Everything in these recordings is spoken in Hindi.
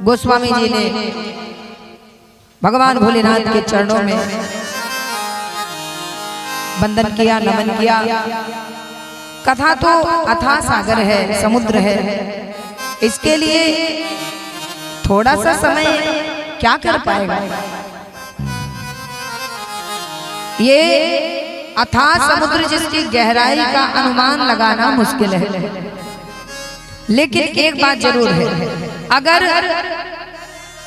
गोस्वामी जी ने भगवान भोलेनाथ के चरणों में वंदन किया, नमन किया। कथा तो अथाह सागर है, समुद्र है, इसके लिए थोड़ा सा समय क्या कर पाएगा। ये अथाह समुद्र जिसकी गहराई का अनुमान लगाना मुश्किल है, लेकिन एक बात जरूर है, अगर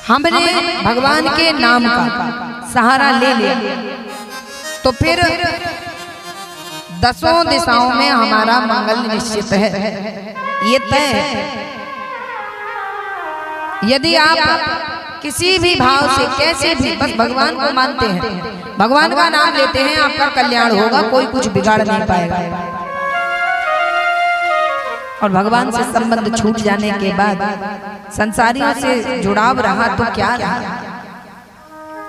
हमने भगवान के नाम का सहारा ले लिया तो फिर दसों दिशाओं में हमारा मंगल निश्चित है, ये तय है। यदि आप किसी भी भाव से कैसे भी बस भगवान को मानते हैं, भगवान का नाम लेते हैं, आपका कल्याण होगा, कोई कुछ बिगाड़ नहीं पाएगा। और भगवान से संबंध छूट जाने के बाद संसारियों से जुड़ाव रहा तो क्या रहा,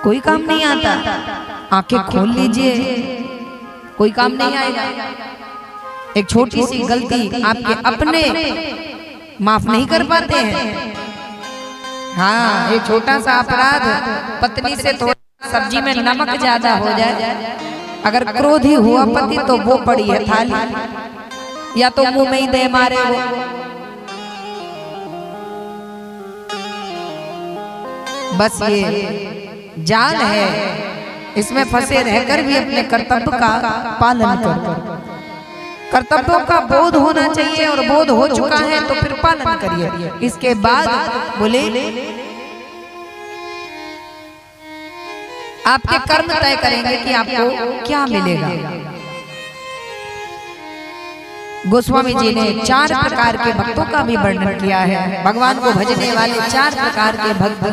कोई काम नहीं आता। आंखें खोल लीजिए, कोई काम नहीं आएगा। एक छोटी सी गलती आपके अपने माफ नहीं कर पाते हैं। हाँ, एक छोटा सा अपराध, पत्नी से थोड़ा सब्जी में नमक ज्यादा हो जाए, अगर क्रोधी हुआ पति तो वो पड़ी है थाली, या तो मुंह में ही दे मारे वो। बस ये जाल है, इसमें फंसे रहकर भी अपने कर्तव्य का पालन कर। कर्तव्यों का बोध होना चाहिए, और बोध हो चुका है तो फिर पालन करिए। इसके बाद बोले आपके कर्म तय करेंगे कि आपको क्या मिलेगा। गोस्वामी जी ने 4 प्रकार के भक्तों का भी वर्णन किया है। भगवान को भजने वाले 4 प्रकार के भक्त।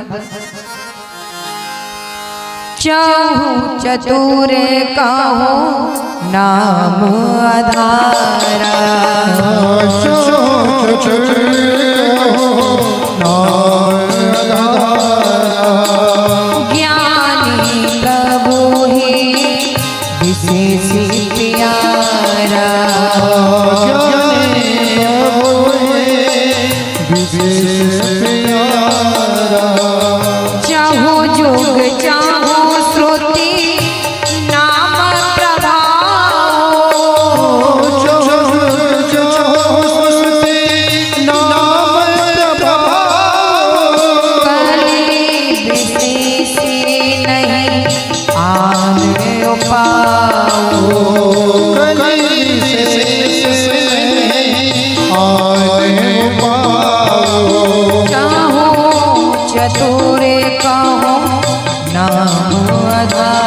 चाहूं चतुर कहो नाम आधारा, ज्ञानी प्रभु ही विशेष प्यारा, चाहो जोग चाहो श्रुति नाम प्रभाव, कली विशेष नहीं आने पाओ, चतुरे कहो नाम आधार।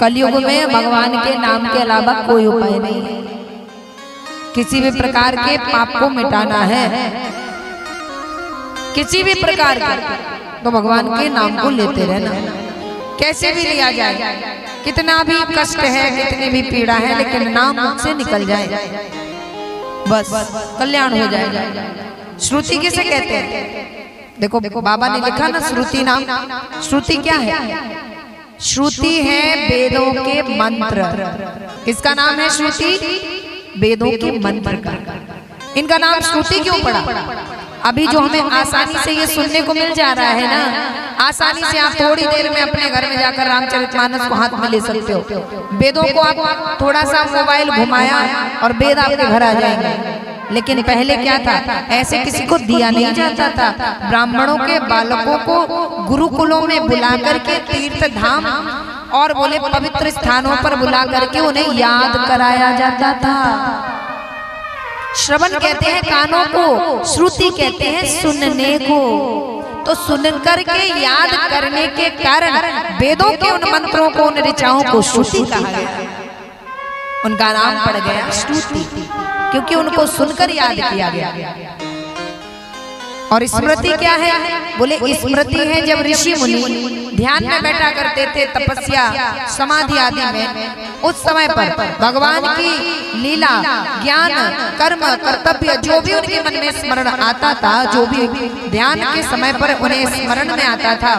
कलयुग में भगवान के नाम के अलावा कोई उपाय नहीं है। किसी भी प्रकार के पाप को मिटाना है, किसी भी प्रकार का, तो भगवान के नाम को लेते रहना। कैसे भी लिया जाए, कितना भी कष्ट है, कितनी भी पीड़ा है, लेकिन नाम मुझसे निकल जाए, बस कल्याण हो जाएगा। श्रुति किसे कहते हैं? देखो बाबा ने लिखा ना, श्रुति नाम। श्रुति क्या है? श्रुति है वेदों के मंत्र। किसका नाम है श्रुति? वेदों के मंत्र का। इनका नाम श्रुति क्यों पड़ा? अभी जो हमें आसानी से ये सुनने को मिल जा रहा है ना, आसानी से आप थोड़ी देर में अपने घर में जाकर रामचरितमानस को हाथ में ले सकते हो। वेदों को आप थोड़ा सा मोबाइल घुमाया और वेद आपके घर आ जाएंगे। लेकिन पहले क्या था, ऐसे किसी को दिया नहीं जाता था। ब्राह्मणों के बालकों को गुरुकुलों में बुला करके तीर्थ धाम और बोले पवित्र स्थानों पर बुला करके उन्हें याद कराया जाता था। श्रवण कहते हैं कानों को, श्रुति कहते हैं सुनने को। तो सुन करके याद करने के कारण वेदों के उन मंत्रों को, उन ऋचाओं को श्रुति कहा गया। उनका नाम पड़ गया श्रुति, क्योंकि उनको सुनकर याद किया गया। और स्मृति क्या है? बोले स्मृति है जब ऋषि मुनि ध्यान में बैठा करते थे, तपस्या समाधि आदि में, उस समय पर भगवान की लीला, ज्ञान, कर्म, कर्तव्य जो भी उनके मन में स्मरण आता था, जो भी ध्यान के समय पर उन्हें स्मरण में आता था,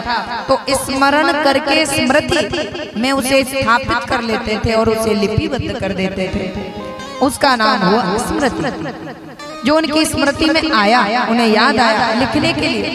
तो स्मरण करके स्मृति में उसे स्थापित कर लेते थे और उसे लिपिबद्ध कर देते थे। उसका नाम हुआ स्मृति। जो उनकी स्मृति में आया, उन्हें याद आया लिखने के लिए,